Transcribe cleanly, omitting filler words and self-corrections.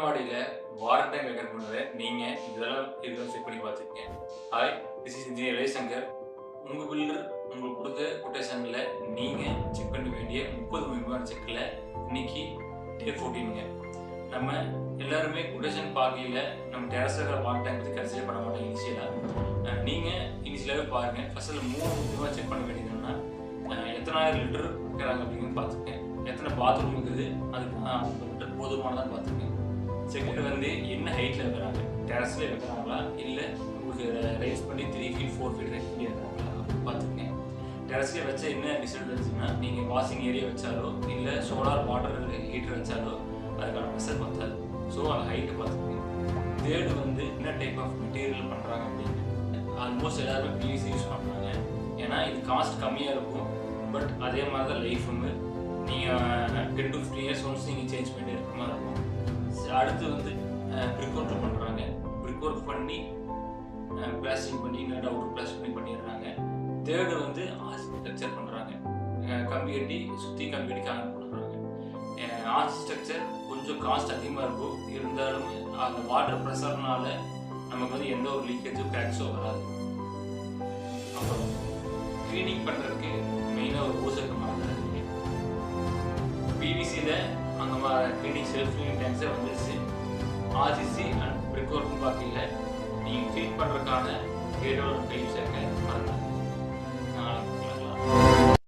மாடியில் warrant time record பண்ணுறேன். நீங்கள் இதெல்லாம் செக் பண்ணி பார்த்துருக்கேன். Hi, this is engineer Ravishankar. உங்கள் பில்டர் உங்களுக்கு கொடுத்த கொட்டேஷனில் நீங்கள் செக் பண்ண வேண்டிய 30 முக்கியமான செக்கில் இன்னைக்கு டே 14ங்க. நம்ம எல்லாருமே கொட்டேஷன் பார்க்கையில் நம்ம டேரஸில் வாரண்ட் டைம் பற்றி கன்சிடர் பண்ண மாட்டோம் இனிஷியலாக. நீங்கள் இனிஷியலாகவே பாருங்கள். ஃபஸ்ட்டில் 3 முக்கியமாக செக் பண்ண வேண்டியது என்னென்னா, எத்தனாயிரம் லிட்டர் வைக்கிறாங்க அப்படிங்கிறது பார்த்துருக்கேன். எத்தனை பாத்ரூம் இருக்குது, அதுக்கு லிட்டர் போதுமானதான் பார்த்துருக்கேன். செகண்ட் வந்து என்ன ஹைட்டில் வைக்கிறாங்க, டெரஸில் வைக்கிறாங்களா இல்லை உங்களுக்கு ரைஸ் பண்ணி 3 feet 4 feet ரைஸ் பண்ணி வைக்கிறாங்களா அப்படின்னு பார்த்துருக்கேன். டெரஸில் வச்சா என்ன டிஸ்அட்வான்டேஜ்னா, நீங்கள் வாஷிங் ஏரியா வச்சாலோ இல்லை சோலார் வாட்டர் ஹீட்டர் வச்சாலோ அதுக்கான ப்ரெஷர் பத்தாது. ஸோ அந்த ஹைட்டு பார்த்துருக்கேன். தேர்டு வந்து என்ன டைப் ஆஃப் மெட்டீரியல் பண்ணுறாங்க அப்படின்னு. ஆல்மோஸ்ட் எல்லாருமே பிவிசி யூஸ் பண்ணுறாங்க. ஏன்னா இது காஸ்ட் கம்மியாக இருக்கும். பட் அதே மாதிரி தான் லைஃப் வந்து நீங்கள் 10 to 15 years ஒன்ஸ் நீங்கள் சேஞ்ச் பண்ணி இருக்க மாதிரி இருக்கும். அடுத்து வந்து பிரிக் ஒர்க் பண்ணுறாங்க. பிரிக் ஒர்க் பண்ணி பிளாஸ்டிங் பண்ணி இல்லை அவுட்டர் பிளாஸ்டிக் பண்ணிடுறாங்க. தேர்டு வந்து ஆர்கிடெக்சர் பண்ணுறாங்க. கம்பி கட்டி சுற்றி கம்பி கட்டி காங்கிரீட் பண்ணுறாங்க. ஆர்கிடெக்சர் கொஞ்சம் காஸ்ட் அதிகமாக இருக்கும். இருந்தாலும் அந்த வாட்டர் ப்ரெஷர்னால நமக்கு வந்து எந்த ஒரு லீக்கேஜோ கிராக்ஸோ வராது. அப்புறம் க்ளீனிங் பண்ணுறதுக்கு மெயினாக ஒரு ஊசக்க மாதிரி பிவிசியில் அந்த மாதிரி க்ளீனிங் செல்ஃப் க்ளீனிங் டேங்க்ஸே வந்துடுச்சு. ஆர்சிசி அண்ட் பிரிக் ஒர்க்கும் பார்க்கல நீங்கள் க்ளீன் பண்ணுறதுக்கான கேடோட டைப் சேர்க்க மறந்தாங்க.